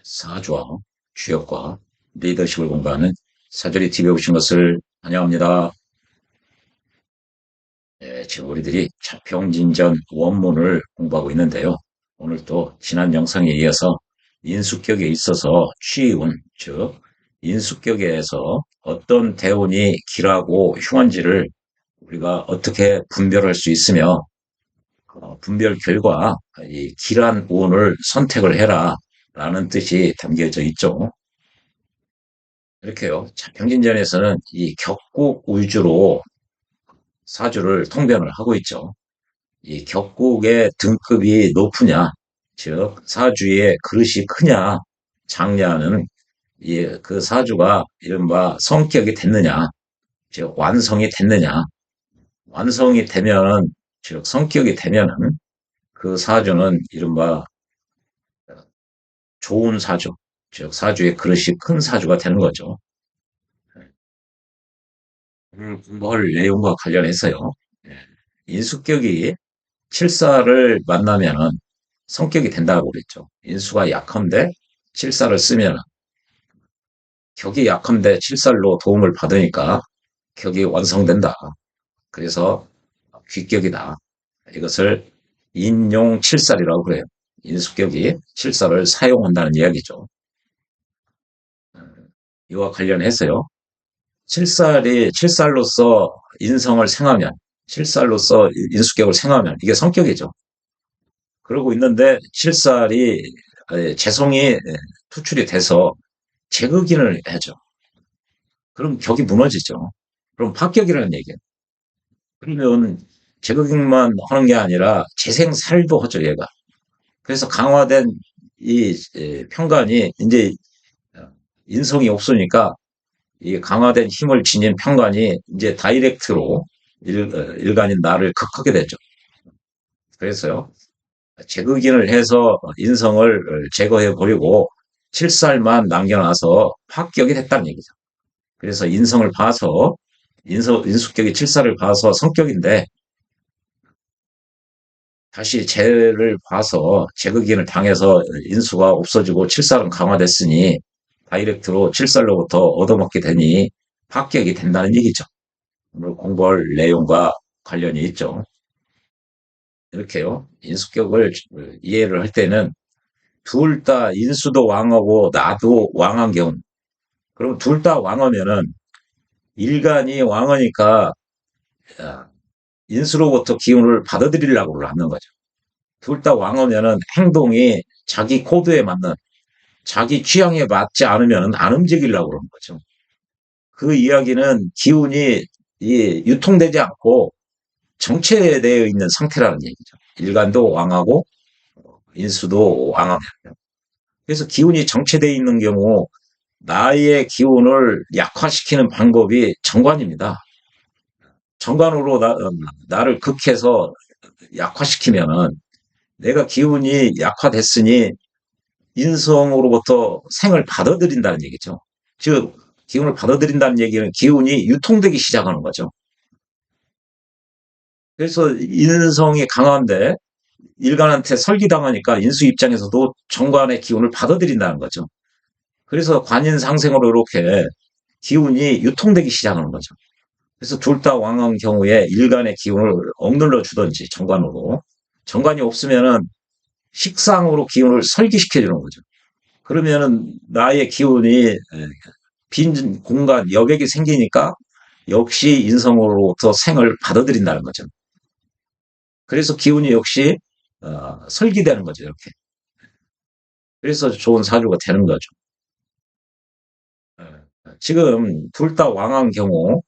사주와 주역과 리더십을 공부하는 사주리 TV에 오신 것을 환영합니다. 지금 우리들이 자평진전 원문을 공부하고 있는데요. 오늘 또 지난 영상에 이어서 인수격에 있어서 취운, 즉 인수격에서 어떤 대운이 길하고 흉한지를 우리가 어떻게 분별할 수 있으며 분별 결과 이 길한 운을 선택을 해라 라는 뜻이 담겨져 있죠. 이렇게요. 평진전에서는 이 격국 위주로 사주를 통변을 하고 있죠. 이 격국의 등급이 높으냐, 즉 사주의 그릇이 크냐, 작냐는 그 사주가 이른바 성격이 됐느냐, 즉 완성이 됐느냐, 완성이 되면, 즉 성격이 되면은 그 사주는 이른바 좋은 사주, 즉 사주의 그릇이 큰 사주가 되는 거죠. 오늘 공부할 내용과 관련해서요. 예, 인수격이 칠사를 만나면은 성격이 된다고 그랬죠. 인수가 약한데 칠사를 쓰면 격이 약한데 칠살로 도움을 받으니까 격이 완성된다. 그래서 귀격이다. 이것을 인용 칠살이라고 그래요. 인수격이 칠살을 사용한다는 이야기죠. 이와 관련해서요. 칠살로서 인성을 생하면, 칠살로서 인수격을 생하면 이게 성격이죠. 그러고 있는데 칠살이 재성이 투출이 돼서 재극인을 해죠. 그럼 격이 무너지죠. 그럼 파격이라는 얘기예요. 그러면 재극인만 하는 게 아니라 재생살도 하죠, 얘가. 그래서 강화된 이 평간이 이제 인성이 없으니까 이 강화된 힘을 지닌 평간이 이제 다이렉트로 일간인 나를 극하게 되죠. 그래서요, 재극인을 해서 인성을 제거해 버리고 칠살만 남겨놔서 합격이 됐다는 얘기죠. 그래서 인성을 봐서 인수격이 칠살을 봐서 성격인데 다시 재를 봐서 재극인을 당해서 인수가 없어지고 칠살은 강화됐으니 다이렉트로 칠살로부터 얻어먹게 되니 합격이 된다는 얘기죠. 오늘 공부할 내용과 관련이 있죠. 이렇게요. 인수격을 이해를 할 때는 둘 다 인수도 왕하고 나도 왕한 경우. 그럼 둘 다 왕하면은 일간이 왕하니까 인수로부터 기운을 받아들이려고 하는 거죠. 둘 다 왕하면은 행동이 자기 코드에 맞는 자기 취향에 맞지 않으면 안 움직이려고 그러는 거죠. 그 이야기는 기운이 유통되지 않고 정체되어 있는 상태라는 얘기죠. 일간도 왕하고 인수도 왕하면. 그래서 기운이 정체되어 있는 경우 나의 기운을 약화시키는 방법이 정관입니다. 정관으로 나를 극해서 약화시키면은 내가 기운이 약화됐으니 인성으로부터 생을 받아들인다는 얘기죠. 즉 기운을 받아들인다는 얘기는 기운이 유통되기 시작하는 거죠. 그래서 인성이 강한데 일간한테 설기당하니까 인수 입장에서도 정관의 기운을 받아들인다는 거죠. 그래서 관인상생으로 이렇게 기운이 유통되기 시작하는 거죠. 그래서 둘 다 왕한 경우에 일간의 기운을 억눌러 주든지 정관으로, 정관이 없으면은 식상으로 기운을 설기시켜 주는 거죠. 그러면은 나의 기운이 빈 공간 여백이 생기니까 역시 인성으로부터 생을 받아들인다는 거죠. 그래서 기운이 역시 설기되는 거죠, 이렇게. 그래서 좋은 사주가 되는 거죠. 지금 둘 다 왕한 경우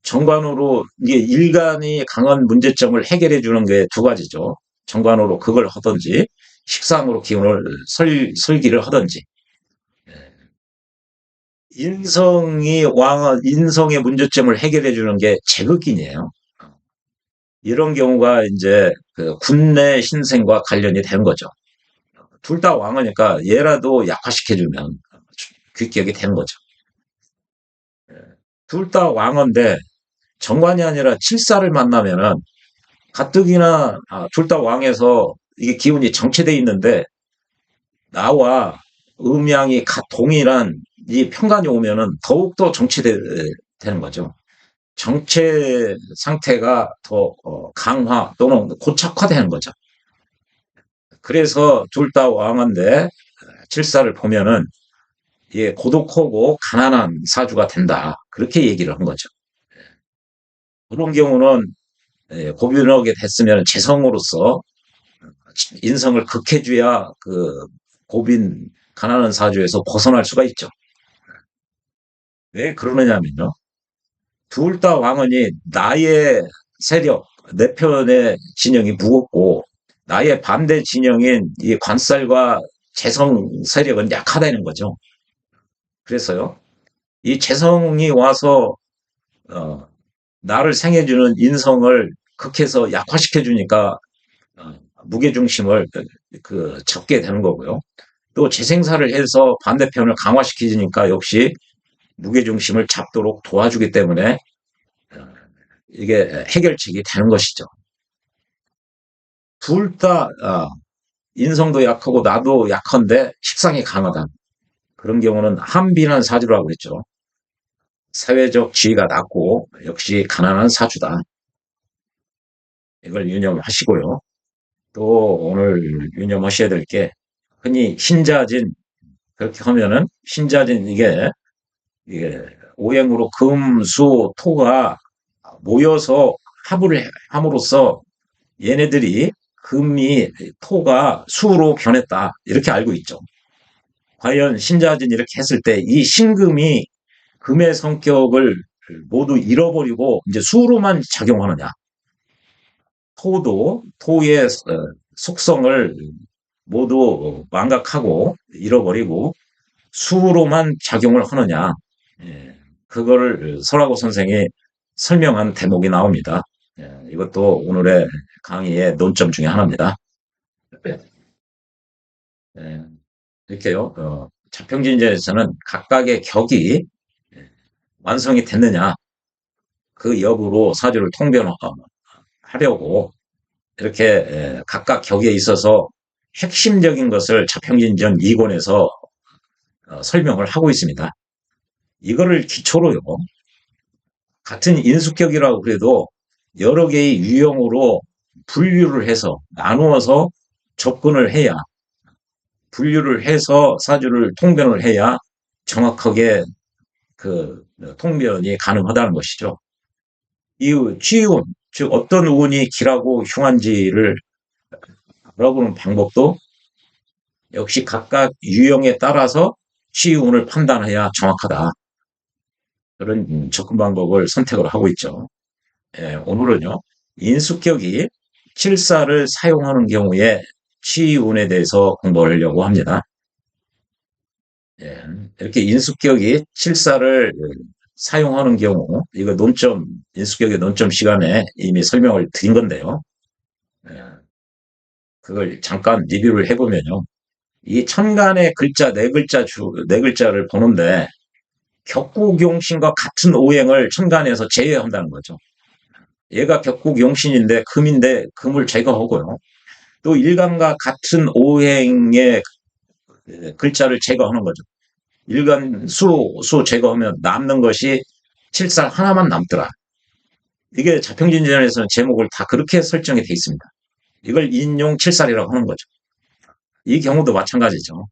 정관으로 이게 일간이 강한 문제점을 해결해 주는 게 두 가지죠. 정관으로 그걸 하든지 식상으로 기운을 설기를 하든지. 인성의 문제점을 해결해 주는 게 재극인이에요. 이런 경우가 이제 그 군내 신생과 관련이 되는 거죠. 둘 다 왕하니까 얘라도 약화시켜주면 귀격이 되는 거죠. 둘 다 왕인데 정관이 아니라 칠사를 만나면은 가뜩이나 둘 다 왕에서 이게 기운이 정체돼 있는데 나와 음양이 동일한 이 평간이 오면은 더욱더 정체되는 거죠. 정체 상태가 더 강화 또는 고착화되는 거죠. 그래서 둘 다 왕인데 칠사를 보면은 예, 고독하고 가난한 사주가 된다. 그렇게 얘기를 한 거죠. 그런 경우는 예, 고민하게 됐으면 재성으로서 인성을 극해줘야 그 고빈 가난한 사주에서 벗어날 수가 있죠. 왜 그러느냐면요. 둘 다 왕언이 나의 세력, 내 편의 진영이 무겁고 나의 반대 진영인 이 관살과 재성 세력은 약하다는 거죠. 그래서요. 이 재성이 와서 어, 나를 생해주는 인성을 극해서 약화시켜주니까 무게중심을 잡게 되는 거고요. 또 재생사를 해서 반대편을 강화시키니까 역시 무게중심을 잡도록 도와주기 때문에 이게 해결책이 되는 것이죠. 둘 다 인성도 약하고 나도 약한데 식상이 강하다. 그런 경우는 한빈한 사주라고 그랬죠. 사회적 지위가 낮고 역시 가난한 사주다. 이걸 유념하시고요. 또 오늘 유념하셔야 될 게 흔히 신자진 그렇게 하면은 신자진 이게 오행으로 금, 수, 토가 모여서 합을 함으로써 얘네들이 금이 토가 수로 변했다. 이렇게 알고 있죠. 과연 신자진 이렇게 했을 때 이 신금이 금의 성격을 모두 잃어버리고 이제 수로만 작용하느냐. 토도 토의 속성을 모두 망각하고 잃어버리고 수로만 작용을 하느냐. 예, 그거를 설하고 선생이 설명한 대목이 나옵니다. 예, 이것도 오늘의 강의의 논점 중에 하나입니다. 예, 이렇게요. 자평진제에서는 각각의 격이 완성이 됐느냐 그 여부로 사주를 통변하려고 이렇게 각각 격에 있어서 핵심적인 것을 자평진전 2권에서 설명을 하고 있습니다. 이거를 기초로요. 같은 인수격이라고 그래도 여러 개의 유형으로 분류를 해서 나누어서 접근을 해야 분류를 해서 사주를 통변을 해야 정확하게 그 통변이 가능하다는 것이죠. 이 취운, 즉 어떤 운이 기라고 흉한지를 알아보는 방법도 역시 각각 유형에 따라서 취운을 판단해야 정확하다. 그런 접근 방법을 선택을 하고 있죠. 예, 오늘은요, 인수격이 칠사를 사용하는 경우에 치운에 대해서 공부를 하려고 합니다. 예, 이렇게 인수격이 칠사를 사용하는 경우, 이거 인수격의 논점 시간에 이미 설명을 드린 건데요. 예, 그걸 잠깐 리뷰를 해보면요. 이 천간의 글자 네 글자를 보는데 격국용신과 같은 오행을 천간에서 제외한다는 거죠. 얘가 격국용신인데 금인데 금을 제거하고요. 또 일간과 같은 오행의 글자를 제거하는 거죠. 일간 수 제거하면 남는 것이 칠살 하나만 남더라. 이게 자평진전에서는 제목을 다 그렇게 설정이 돼 있습니다. 이걸 인용 칠살이라고 하는 거죠. 이 경우도 마찬가지죠.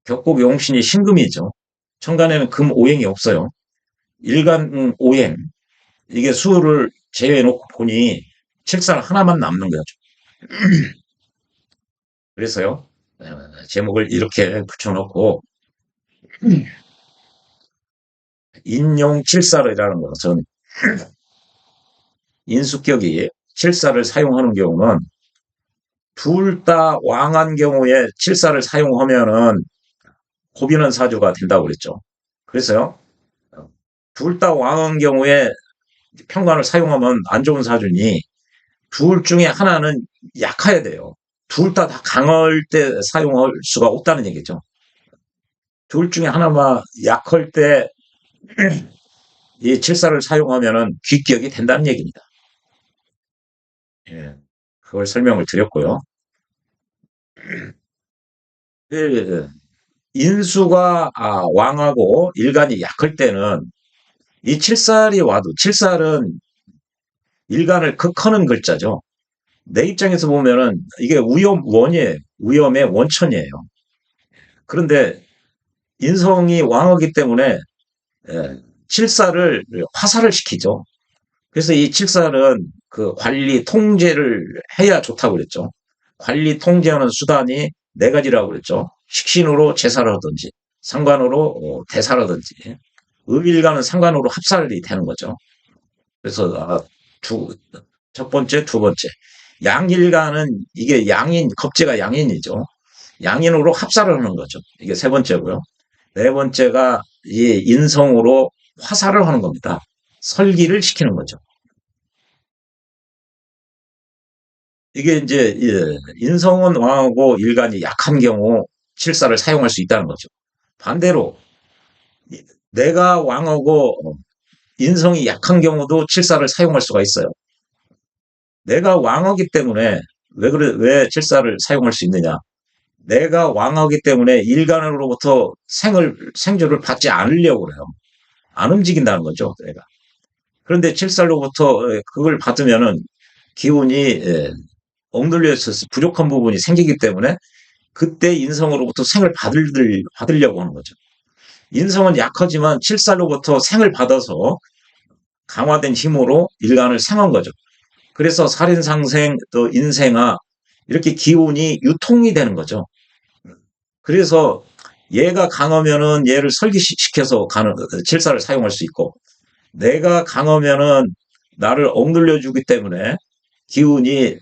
격국용신이 신금이죠. 천간에는 금 오행이 없어요. 일간 오행, 이게 수를 제외해놓고 보니 칠살 하나만 남는 거죠. 그래서요, 제목을 이렇게 붙여놓고, 인용 칠살이라는 것은 인수격이 칠살을 사용하는 경우는 둘 다 왕한 경우에 칠살을 사용하면은 고비는 사주가 된다고 그랬죠. 그래서요, 둘 다 왕한 경우에 평관을 사용하면 안 좋은 사주니 둘 중에 하나는 약해야 돼요. 둘 다 강할 때 사용할 수가 없다는 얘기죠. 둘 중에 하나만 약할 때 이 칠사를 사용하면은 귀격이 된다는 얘기입니다. 예, 그걸 설명을 드렸고요. 예, 인수가 왕하고 일간이 약할 때는 이 칠살이 와도 칠살은 일간을 극하는 글자죠. 내 입장에서 보면은 이게 위험원이에요. 위험의 원천이에요. 그런데 인성이 왕하기 때문에 예, 칠살을 화살을 시키죠. 그래서 이 칠살은 그 관리 통제를 해야 좋다고 그랬죠. 관리 통제하는 수단이 네 가지라고 그랬죠. 식신으로 제사를 하든지, 상관으로 대사를 하든지, 을일과는 상관으로 합살이 되는 거죠. 그래서 두, 첫 번째, 두 번째. 양일간은 이게 양인, 겁재가 양인이죠. 양인으로 합살을 하는 거죠. 이게 세 번째고요. 네 번째가 이 인성으로 화살을 하는 겁니다. 설기를 시키는 거죠. 이게 이제 인성은 왕하고 일간이 약한 경우 칠사를 사용할 수 있다는 거죠. 반대로 내가 왕하고 인성이 약한 경우도 칠사를 사용할 수가 있어요. 내가 왕하기 때문에 왜 칠사를 사용할 수 있느냐? 내가 왕하기 때문에 일간으로부터 생조를 받지 않으려고 그래요. 안 움직인다는 거죠, 내가. 그런데 칠살로부터 그걸 받으면은 기운이 억눌려 있어서 부족한 부분이 생기기 때문에 그때 인성으로부터 생을 받으려고 하는 거죠. 인성은 약하지만 칠살로부터 생을 받아서 강화된 힘으로 일간을 생한 거죠. 그래서 살인상생 또 인생아 이렇게 기운이 유통이 되는 거죠. 그래서 얘가 강하면은 얘를 설기시켜서 가는 칠사를 사용할 수 있고 내가 강하면은 나를 억눌려 주기 때문에 기운이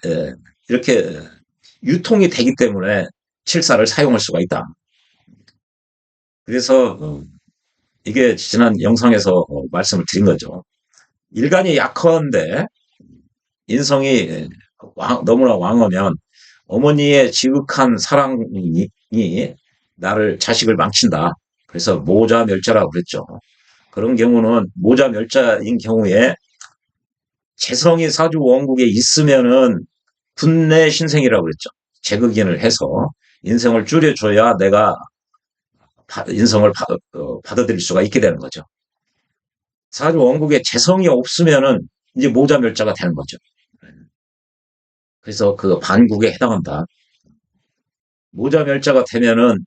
이렇게 유통이 되기 때문에 칠사를 사용할 수가 있다. 그래서 이게 지난 영상에서 말씀을 드린 거죠. 일간이 약한데 인성이 너무나 왕하면 어머니의 지극한 사랑이 나를 자식을 망친다. 그래서 모자멸자라고 그랬죠. 그런 경우는 모자멸자인 경우에 재성이 사주 원국에 있으면은 분내 신생이라고 그랬죠. 재극인을 해서 인성을 줄여줘야 내가 인성을 받아들일 수가 있게 되는 거죠. 사주 원국에 재성이 없으면은 이제 모자멸자가 되는 거죠. 그래서 그 반국에 해당한다. 모자멸자가 되면은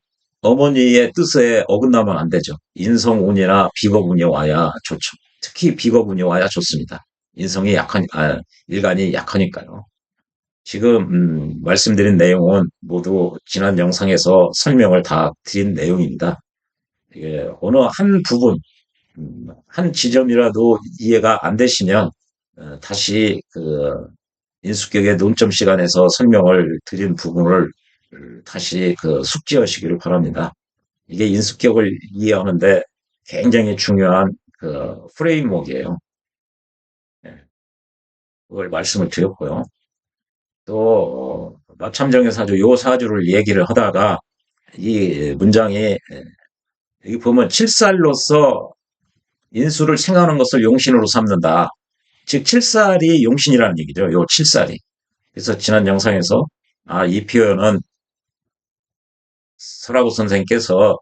어머니의 뜻에 어긋나면 안 되죠. 인성운이나 비겁운이 와야 좋죠. 특히 비겁운이 와야 좋습니다. 일간이 약하니까요. 지금 말씀드린 내용은 모두 지난 영상에서 설명을 다 드린 내용입니다. 이게 어느 한 부분, 한 지점이라도 이해가 안 되시면 다시 그 인수격의 논점 시간에서 설명을 드린 부분을 다시 그 숙지하시기를 바랍니다. 이게 인수격을 이해하는데 굉장히 중요한 그 프레임워크예요. 네, 그걸 말씀을 드렸고요. 또 마참정의 사주, 요 사주를 얘기를 하다가 이 문장이 여기 보면 칠살로서 인수를 생하는 것을 용신으로 삼는다. 즉 칠살이 용신이라는 얘기죠. 요 칠살이. 그래서 지난 영상에서 이 표현은 설하구 선생님께서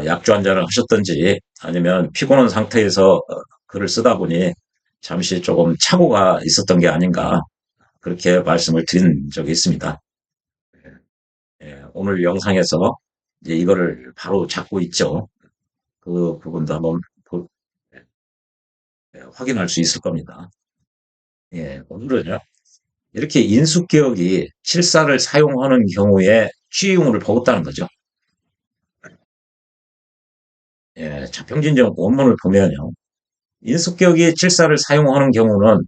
약주 한 잔을 하셨던지 아니면 피곤한 상태에서 글을 쓰다 보니 잠시 조금 착오가 있었던 게 아닌가 그렇게 말씀을 드린 적이 있습니다. 오늘 영상에서 이제 이거를 바로 잡고 있죠. 그 부분도 한번 확인할 수 있을 겁니다. 오늘은요. 이렇게 인수기억이 칠사를 사용하는 경우에 취의용을 버겁다는 거죠. 자평진정 원문을 보면요. 인수격이 칠사를 사용하는 경우는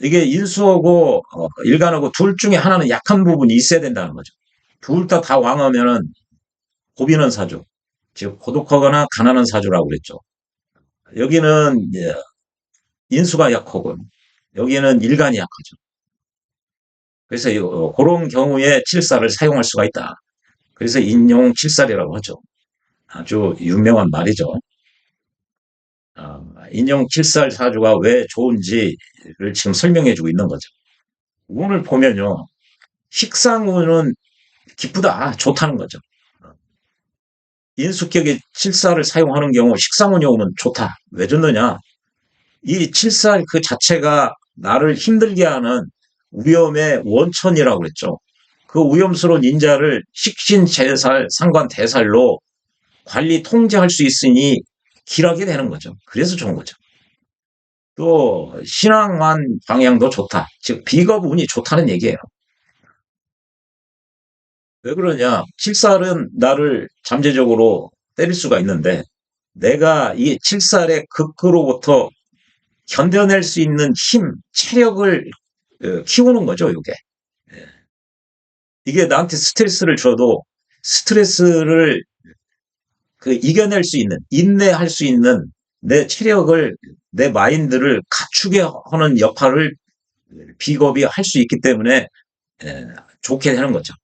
이게 인수하고 일간하고 둘 중에 하나는 약한 부분이 있어야 된다는 거죠. 둘 다 왕하면은 고비는 사주, 즉 고독하거나 가난한 사주라고 그랬죠. 여기는 인수가 약하고 여기는 일간이 약하죠. 그래서 그런 경우에 칠사를 사용할 수가 있다. 그래서 인용 칠살이라고 하죠. 아주 유명한 말이죠. 인용 칠살 사주가 왜 좋은지를 지금 설명해주고 있는 거죠. 운을 보면요. 식상운은 기쁘다, 좋다는 거죠. 인수격의 칠사를 사용하는 경우 식상운이 오면 좋다. 왜 좋느냐? 이 칠사 그 자체가 나를 힘들게 하는 위험의 원천이라고 그랬죠. 그 위험스러운 인자를 식신제살, 상관대살로 관리 통제할 수 있으니 길하게 되는 거죠. 그래서 좋은 거죠. 또 신앙만 방향도 좋다. 즉 비겁 운이 좋다는 얘기예요. 왜 그러냐? 칠살은 나를 잠재적으로 때릴 수가 있는데 내가 이 칠살의 극으로부터 견뎌낼 수 있는 힘, 체력을 키우는 거죠, 이게. 이게 나한테 스트레스를 줘도 스트레스를 이겨낼 수 있는, 인내할 수 있는 내 체력을, 내 마인드를 갖추게 하는 역할을 비겁이 할 수 있기 때문에 좋게 되는 거죠.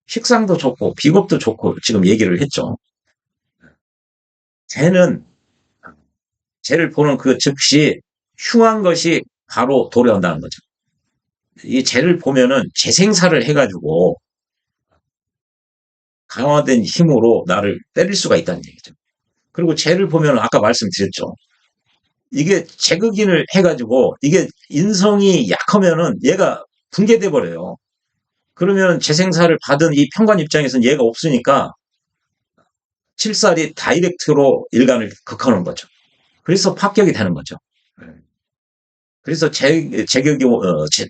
식상도 좋고 비겁도 좋고 지금 얘기를 했죠. 쟤는 쟤를 보는 그 즉시 흉한 것이 바로 도래한다는 거죠. 이 쟤를 보면은 재생사를 해가지고 강화된 힘으로 나를 때릴 수가 있다는 얘기죠. 그리고 쟤를 보면 아까 말씀드렸죠. 이게 재극인을 해가지고 이게 인성이 약하면은 얘가 붕괴돼 버려요. 그러면 재생사를 받은 이 평관 입장에서는 얘가 없으니까 칠살이 다이렉트로 일간을 극하는 거죠. 그래서 합격이 되는 거죠. 그래서 제격이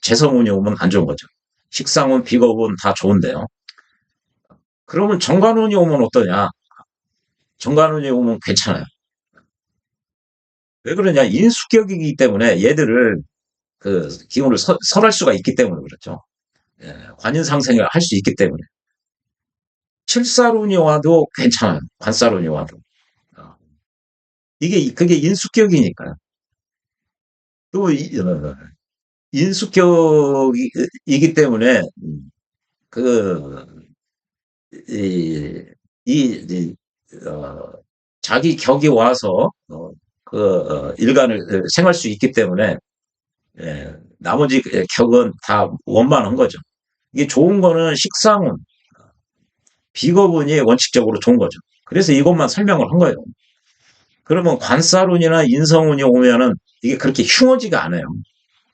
재성운이 오면 안 좋은 거죠. 식상운, 비겁은 다 좋은데요. 그러면 정관운이 오면 어떠냐? 정관운이 오면 괜찮아요. 왜 그러냐? 인수격이기 때문에 얘들을 그 기운을 설할 수가 있기 때문에 그렇죠. 관인상생을 할 수 있기 때문에. 칠살운이 와도 괜찮아요. 관살운이 와도. 어, 그게 인수격이니까요. 또 인수격이기 때문에 그 이, 이, 자기 격이 와서 일간을 생할 수 있기 때문에 나머지 격은 다 원만한 거죠. 이게 좋은 거는 식상운, 비거분이 원칙적으로 좋은 거죠. 그래서 이것만 설명을 한 거예요. 그러면 관살운이나 인성운이 오면은 이게 그렇게 흉하지가 않아요.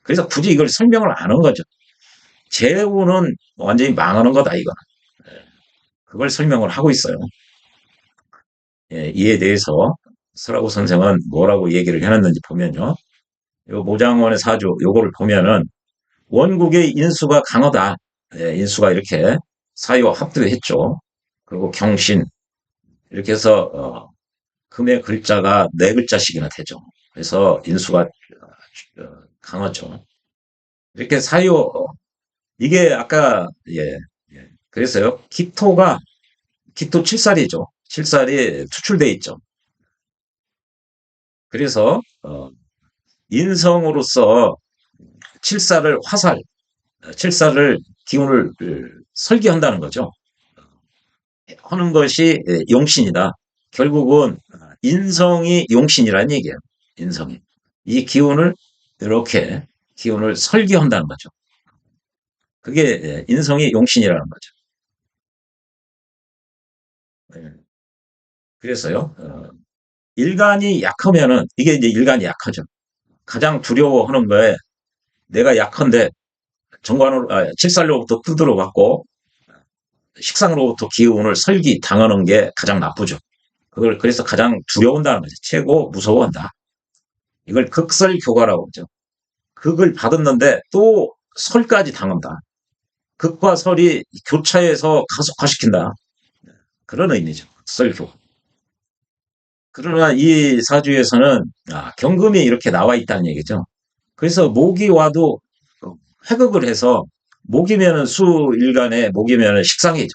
그래서 굳이 이걸 설명을 안 한 거죠. 재운은 완전히 망하는 거다, 이거는. 그걸 설명을 하고 있어요. 이에 대해서 설하고 선생은 뭐라고 얘기를 해놨는지 보면요. 요 모장원의 사주, 요거를 보면은 원국의 인수가 강하다. 인수가 이렇게 사유와 합두했죠. 그리고 경신, 이렇게 해서, 금의 글자가 네 글자씩이나 되죠. 그래서 인수가 강하죠. 이렇게 사유, 이게 아까, 그래서요. 기토 칠살이죠. 칠살이 투출돼 있죠. 그래서, 인성으로서 칠살을 기운을 설계한다는 거죠. 하는 것이 용신이다. 결국은 인성이 용신이라는 얘기예요. 인성이. 이 기운을 이렇게 기운을 설계한다는 거죠. 그게 인성이 용신이라는 거죠. 그래서요. 일간이 약하면은 이게 이제 일간이 약하죠. 가장 두려워하는 거에 내가 약한데 칠살로부터 두드러 받고 식상으로부터 기운을 설기 당하는 게 가장 나쁘죠. 그걸 그래서 가장 두려운다는 거죠. 최고 무서워한다. 이걸 극설교과라고 하죠. 극을 받았는데 또 설까지 당한다. 극과 설이 교차해서 가속화시킨다. 그런 의미죠. 설교. 그러나 이 사주에서는 경금이 이렇게 나와 있다는 얘기죠. 그래서 목이 와도 회극을 해서 목이면은 수일간에 목이면은 식상이죠.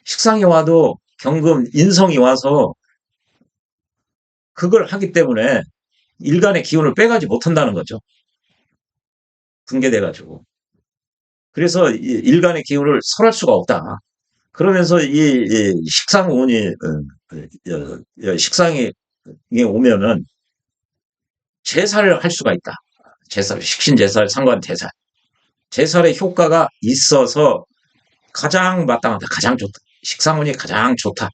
식상이 와도 경금 인성이 와서 그걸 하기 때문에 일간의 기운을 빼가지 못한다는 거죠. 붕괴돼가지고. 그래서 일간의 기운을 설할 수가 없다. 그러면서 이 식상이 오면은 제사를 할 수가 있다. 식신제살, 상관대살. 제살의 효과가 있어서 가장 마땅하다. 가장 좋다. 식상운이 가장 좋다.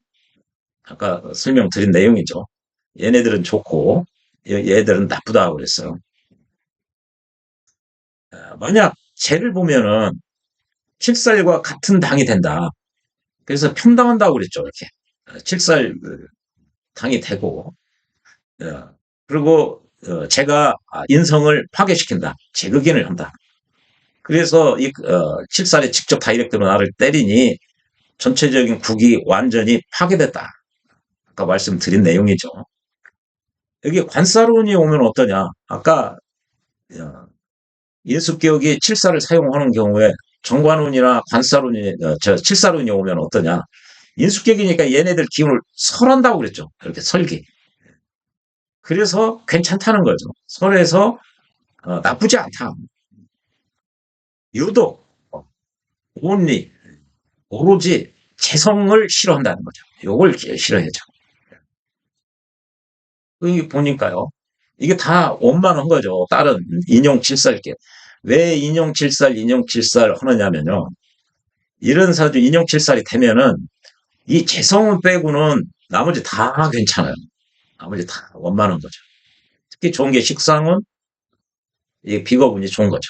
아까 설명드린 내용이죠. 얘네들은 좋고 얘들은 나쁘다고 그랬어요. 만약 쟤를 보면은 칠살과 같은 당이 된다. 그래서 평당한다고 그랬죠. 이렇게 칠살 당이 되고 그리고 제가 인성을 파괴시킨다. 재극인을 한다. 그래서 이 칠살이 직접 다이렉트로 나를 때리니 전체적인 국이 완전히 파괴됐다. 아까 말씀드린 내용이죠. 여기 관사론이 오면 어떠냐? 아까 어, 인수기억이 칠사를 사용하는 경우에 정관운이나 관사론이 칠사론이 오면 어떠냐? 인수격이니까 얘네들 기운을 설한다고 그랬죠. 이렇게 설기. 그래서 괜찮다는 거죠. 설에서 나쁘지 않다. 유독 온리 오로지 재성을 싫어한다는 거죠. 요걸 싫어해죠. 여기 보니까요. 이게 다 원만한 거죠. 다른 인용칠살께. 왜 인용칠살 하느냐면요. 이런 사주 인용칠살이 되면은 이 재성을 빼고는 나머지 다 괜찮아요. 나머지 다 원만한 거죠. 특히 좋은 게 식상은 이 비거분이 좋은 거죠.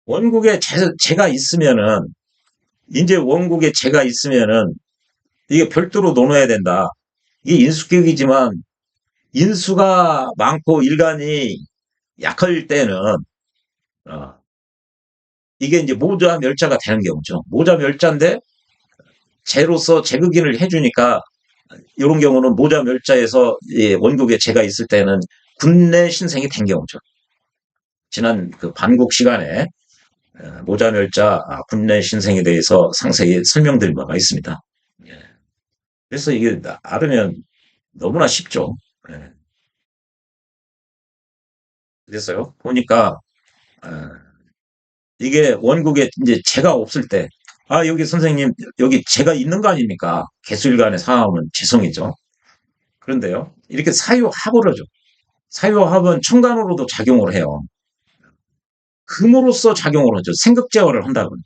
원국에 재가 있으면은 이제 원국에 재가 있으면은 이게 별도로 놓아야 된다. 이게 인수격이지만 인수가 많고 일간이 약할 때는 어, 이게 이제 모자 멸자가 되는 경우죠. 모자 멸자인데 재로서 재극인을 해주니까 이런 경우는 모자 멸자에서 원국에 재가 있을 때는 군내 신생이 된 경우죠. 지난 그 반국 시간에 모자 멸자 군내 신생에 대해서 상세히 설명드린 바가 있습니다. 예. 그래서 이게 알으면 너무나 쉽죠. 예. 그래서요 보니까 이게 원국에 이제 재가 없을 때, 여기 선생님, 여기 재가 있는 거 아닙니까? 개수일간의 상황은 재성이죠. 그런데요, 이렇게 사유합을 하죠. 사유합은 천간으로도 작용을 해요. 금으로써 작용을 하죠. 생극제어를 한다고요.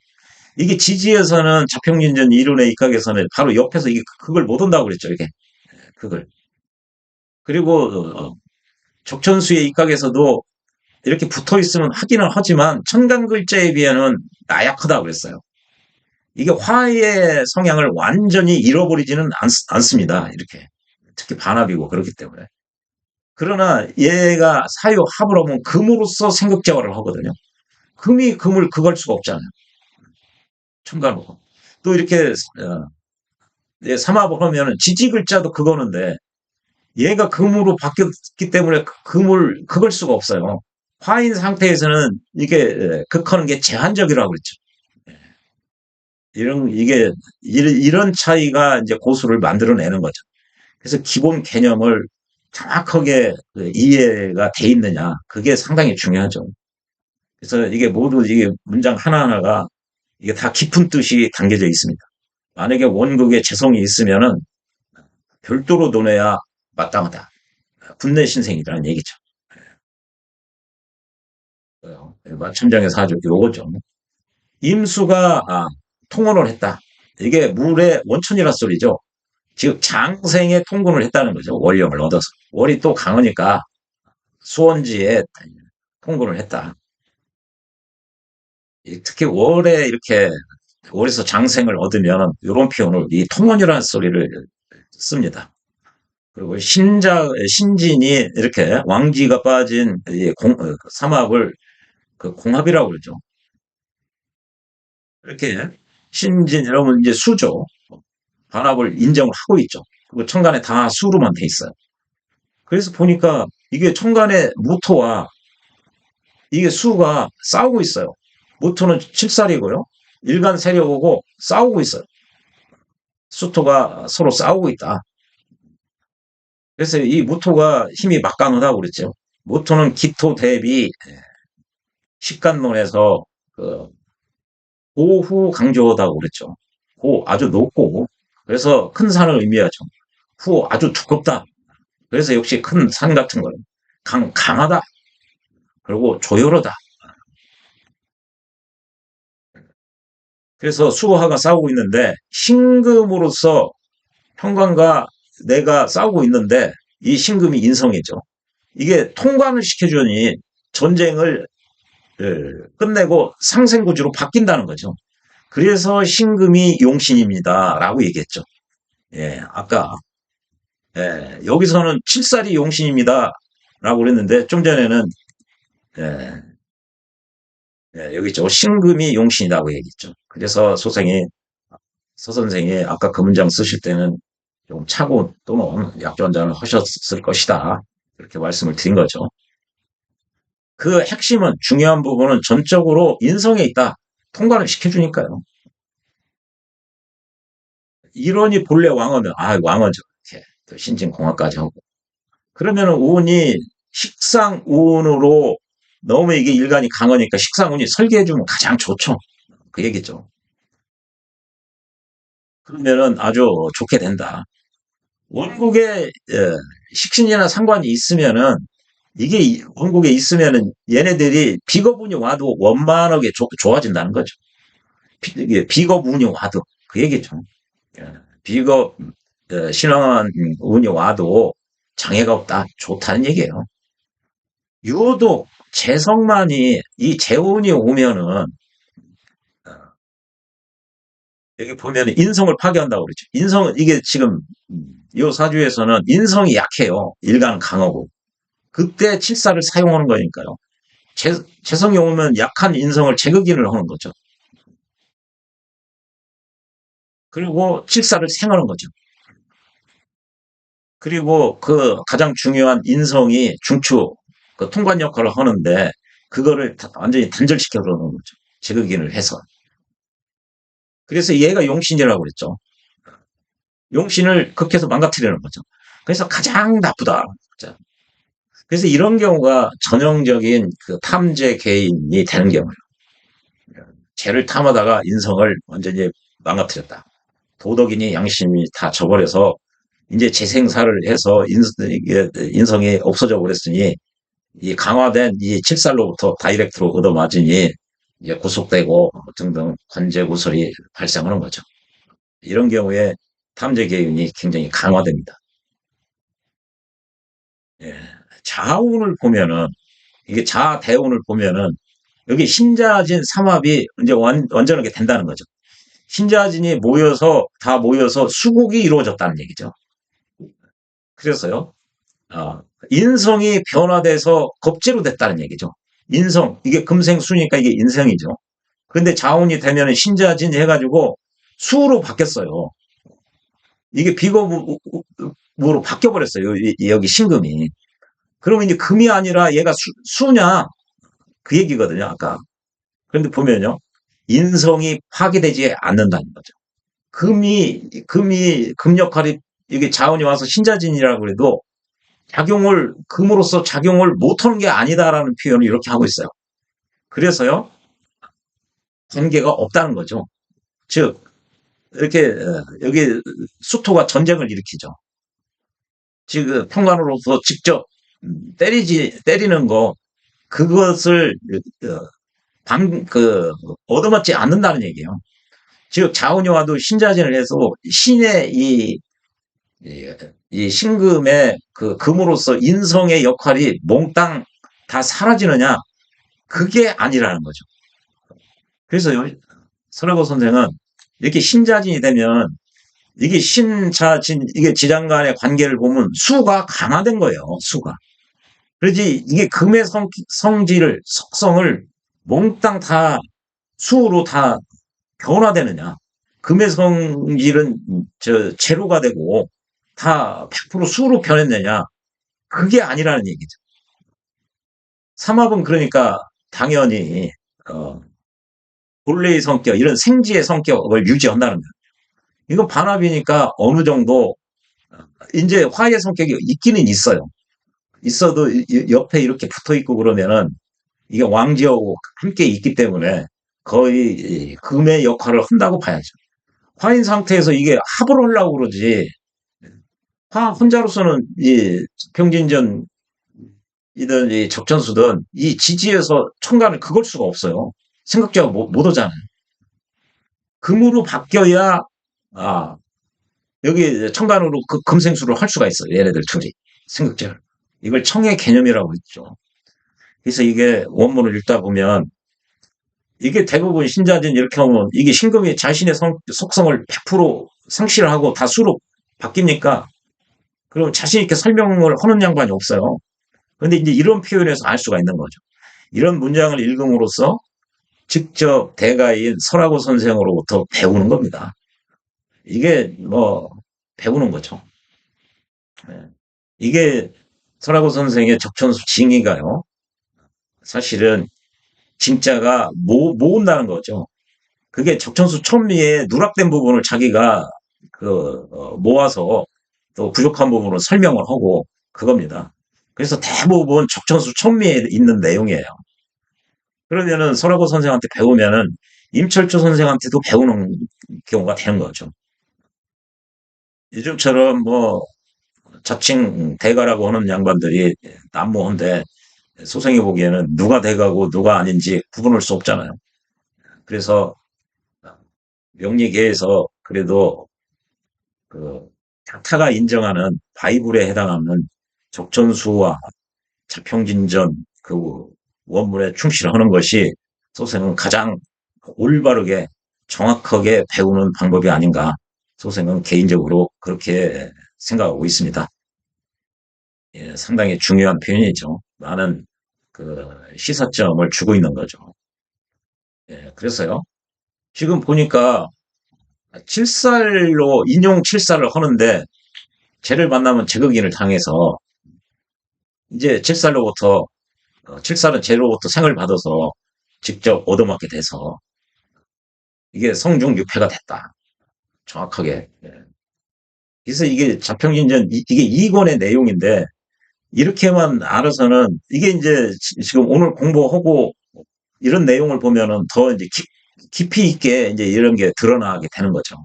이게 지지에서는 자평인전 이론의 입각에서는 바로 옆에서 이게 그걸 못 온다고 그랬죠. 이게 그걸. 그리고 적천수의 입각에서도 이렇게 붙어 있으면 하기는 하지만 천간글자에 비하면 나약하다고 그랬어요. 이게 화의 성향을 완전히 잃어버리지는 않습니다. 이렇게. 특히 반합이고 그렇기 때문에. 그러나 얘가 사유 합을 하면 금으로써 생극제화를 하거든요. 금이 금을 그걸 수가 없잖아요. 천간으로. 또 이렇게 삼합을 하면 지지글자도 그거는데 얘가 금으로 바뀌었기 때문에 금을 그걸 수가 없어요. 화인 상태에서는 이게 극하는 게 제한적이라고 그랬죠. 이런 차이가 이제 고수를 만들어내는 거죠. 그래서 기본 개념을 정확하게 이해가 돼 있느냐, 그게 상당히 중요하죠. 그래서 이게 모두 이게 문장 하나하나가 이게 다 깊은 뜻이 담겨져 있습니다. 만약에 원국에 재성이 있으면은 별도로 논해야 마땅하다. 군내 신생이라는 얘기죠. 마천장의 사주 요거죠. 임수가 통혼을 했다. 이게 물의 원천이라 소리죠. 즉 장생에 통근을 했다는 거죠. 월령을 얻어서. 월이 또 강하니까 수원지에 통근을 했다. 특히 월에 이렇게 월에서 장생을 얻으면 이런 표현을 이 통원이라는 소리를 씁니다. 그리고 신진이 이렇게 왕지가 빠진 삼합을 그 공합이라고 그러죠. 이렇게 신진 이러면 이제 수죠. 반합을 인정을 하고 있죠. 그리고 천간에 다 수로만 돼 있어요. 그래서 보니까 이게 천간의 무토와 이게 수가 싸우고 있어요. 무토는 칠살이고요. 일간 세력하고 싸우고 있어요. 수토가 서로 싸우고 있다. 그래서 이 무토가 힘이 막강하다고 그랬죠. 무토는 기토 대비 식간론에서 그 고후 강조하다고 그랬죠. 고 아주 높고 그래서 큰 산을 의미하죠. 후 아주 두껍다. 그래서 역시 큰 산 같은 거예요. 강하다. 그리고 조열하다. 그래서 수화가 싸우고 있는데 신금으로서 평관과 내가 싸우고 있는데 이 신금이 인성이죠. 이게 통관을 시켜주니 전쟁을 끝내고 상생구주로 바뀐다는 거죠. 그래서 신금이 용신입니다라고 얘기했죠. 예, 아까 여기서는 칠살이 용신입니다라고 그랬는데 좀 전에는 예, 여기 있죠. 신금이 용신이라고 얘기했죠. 그래서 서 선생이 아까 그 문장 쓰실 때는 좀 차고 또는 약전자를 하셨을 것이다. 이렇게 말씀을 드린 거죠. 그 핵심은 중요한 부분은 전적으로 인성에 있다. 통과를 시켜주니까요. 이론이 본래 왕어면 왕어죠. 이렇게 또 신진공화까지 하고 그러면 운이 식상운으로 너무 이게 일간이 강하니까 식상운이 설계해주면 가장 좋죠. 그 얘기죠. 그러면은 아주 좋게 된다. 원국에 식신이나 상관이 있으면은 이게 원국에 있으면은 얘네들이 비겁운이 와도 원만하게 좋아진다는 거죠. 비겁운이 와도 그 얘기죠. 비겁 신앙한 운이 와도 장애가 없다 좋다는 얘기예요. 유독 재성만이 이 재운이 오면은 여기 보면 인성을 파괴한다고 그러죠. 인성은 이게 지금 요 사주에서는 인성이 약해요. 일간은 강하고. 그때 칠사를 사용하는 거니까요. 재성이 오면 약한 인성을 제거기를 하는 거죠. 그리고 칠사를 생하는 거죠. 그리고 그 가장 중요한 인성이 중추, 그 통관 역할을 하는데 그거를 완전히 단절시켜 놓는 거죠. 제거기를 해서. 그래서 얘가 용신이라고 그랬죠. 용신을 극해서 망가뜨리는 거죠. 그래서 가장 나쁘다. 그래서 이런 경우가 전형적인 그 탐재 개인이 되는 경우예요. 죄를 탐하다가 인성을 완전히 망가뜨렸다. 도덕이니 양심이 다 저버려서 이제 재생사를 해서 인성이 없어져 버렸으니 이 강화된 이 칠살로부터 다이렉트로 얻어맞으니 이제 구속되고 등등 관제구설이 발생하는 거죠. 이런 경우에 탐재 개인이 굉장히 강화됩니다. 예. 자운을 보면은 이게 자대운을 보면은 여기 신자진 삼합이 이제 완전하게 된다는 거죠. 신자진이 다 모여서 수국이 이루어졌다는 얘기죠. 그래서요, 인성이 변화돼서 겁재로 됐다는 얘기죠. 인성, 이게 금생수니까 이게 인성이죠. 근데 자운이 되면 신자진 해가지고 수로 바뀌었어요. 이게 비겁으로 바뀌어버렸어요. 여기 신금이. 그러면 이제 금이 아니라 얘가 수냐? 그 얘기거든요, 아까. 그런데 보면요. 인성이 파괴되지 않는다는 거죠. 금 역할이, 이게 자원이 와서 신자진이라고 그래도 금으로써 작용을 못하는 게 아니다라는 표현을 이렇게 하고 있어요. 그래서요, 관계가 없다는 거죠. 즉, 이렇게, 여기 수토가 전쟁을 일으키죠. 지금 평관으로서 직접 때리는 거, 그것을, 어, 얻어맞지 않는다는 얘기예요. 즉 자원이 와도 신자진을 해서 신의 이 신금의 그 금으로서 인성의 역할이 몽땅 다 사라지느냐? 그게 아니라는 거죠. 그래서 설하고 선생은 이렇게 신자진이 되면 이게 신자진, 이게 지장 간의 관계를 보면 수가 강화된 거예요. 수가. 그러지 이게 금의 성질을, 속성을 몽땅 다 수로 다 변화되느냐. 금의 성질은 제로가 되고 다 100% 수로 변했느냐. 그게 아니라는 얘기죠. 삼합은 그러니까 당연히 본래의 성격, 이런 생지의 성격을 유지한다는 거예요. 이건 반합이니까 어느 정도 이제 화의 성격이 있기는 있어요. 있어도 옆에 이렇게 붙어 있고 그러면은 이게 왕지하고 함께 있기 때문에 거의 금의 역할을 한다고 봐야죠. 화인 상태에서 이게 합을 하려고 그러지. 화 혼자로서는 이 평진전 이든 이 적전수든 이 지지에서 천간을 그걸 수가 없어요. 생각지가 못 오잖아요. 금으로 바뀌어야 아 여기 청간으로 그 금생수를 할 수가 있어요. 얘네들 둘이. 승극제를. 이걸 청의 개념이라고 했죠. 그래서 이게 원문을 읽다 보면 이게 대부분 신자진 이렇게 하면 이게 신금이 자신의 속성을 100% 상실을 하고 다 수로 바뀝니까? 그럼 자신 있게 설명을 하는 양반이 없어요. 그런데 이제 이런 표현에서 알 수가 있는 거죠. 이런 문장을 읽음으로써 직접 대가인 설하고 선생으로부터 배우는 겁니다. 이게 뭐 배우는 거죠. 네. 이게 설하고 선생의 적천수 징의가요. 사실은 진짜가 모은다는 거죠. 그게 적천수 천미의 누락된 부분을 자기가 모아서 또 부족한 부분을 설명을 하고 그겁니다. 그래서 대부분 적천수 천미에 있는 내용이에요. 그러면은 설하고 선생한테 배우면은 임철주 선생한테도 배우는 경우가 되는 거죠. 요즘처럼 뭐 자칭 대가라고 하는 양반들이 난무한데 소생이 보기에는 누가 대가고 누가 아닌지 구분할 수 없잖아요. 그래서 명리계에서 그래도 그 타가 인정하는 바이블에 해당하는 적천수와 자평진전 그 원문에 충실하는 것이 소생은 가장 올바르게 정확하게 배우는 방법이 아닌가 소생은 개인적으로 그렇게 생각하고 있습니다. 예, 상당히 중요한 표현이죠. 많은 그 시사점을 주고 있는 거죠. 예, 그래서요. 지금 보니까 칠살로 인용 칠살을 하는데 쟤를 만나면 제극인을 당해서 이제 칠살로부터 칠살은 쟤로부터 생을 받아서 직접 얻어맞게 돼서 이게 성중유패가 됐다. 정확하게. 예. 그래서 이게 자평진전 이게 2권의 내용인데 이렇게만 알아서는 이게 이제 지금 오늘 공부하고 이런 내용을 보면은 더 이제 깊이 있게 이제 이런 게 드러나게 되는 거죠.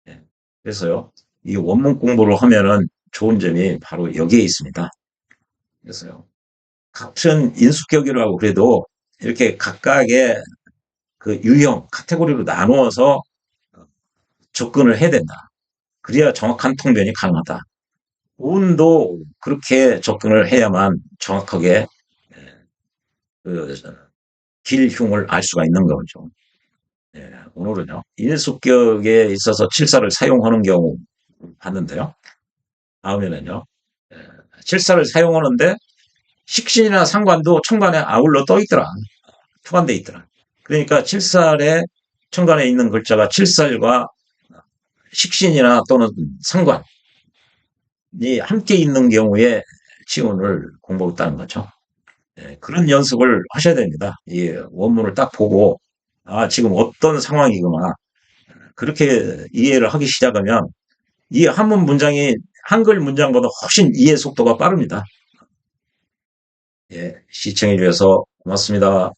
예. 그래서요, 이 원문 공부를 하면은 좋은 점이 바로 여기에 있습니다. 그래서요, 같은 인수격이라고 그래도 이렇게 각각의 그 유형, 카테고리로 나누어서 접근을 해야 된다. 그래야 정확한 통변이 가능하다. 오운도 그렇게 접근을 해야만 정확하게 그 길흉을 알 수가 있는 거죠. 예, 오늘은요, 인수격에 있어서 칠사를 사용하는 경우 봤는데요. 다음에는요, 예, 칠사를 사용하는데 식신이나 상관도 천간에 아울러 떠 있더라. 투관돼 있더라. 그러니까 칠살에 천간에 있는 글자가 칠살과 식신이나 또는 상관이 함께 있는 경우에 치운을 공부했다는 거죠. 예, 그런 연습을 하셔야 됩니다. 이 원문을 딱 보고 아 지금 어떤 상황이구나 그렇게 이해를 하기 시작하면 이 한문 문장이 한글 문장보다 훨씬 이해 속도가 빠릅니다. 예, 시청해 주셔서 고맙습니다.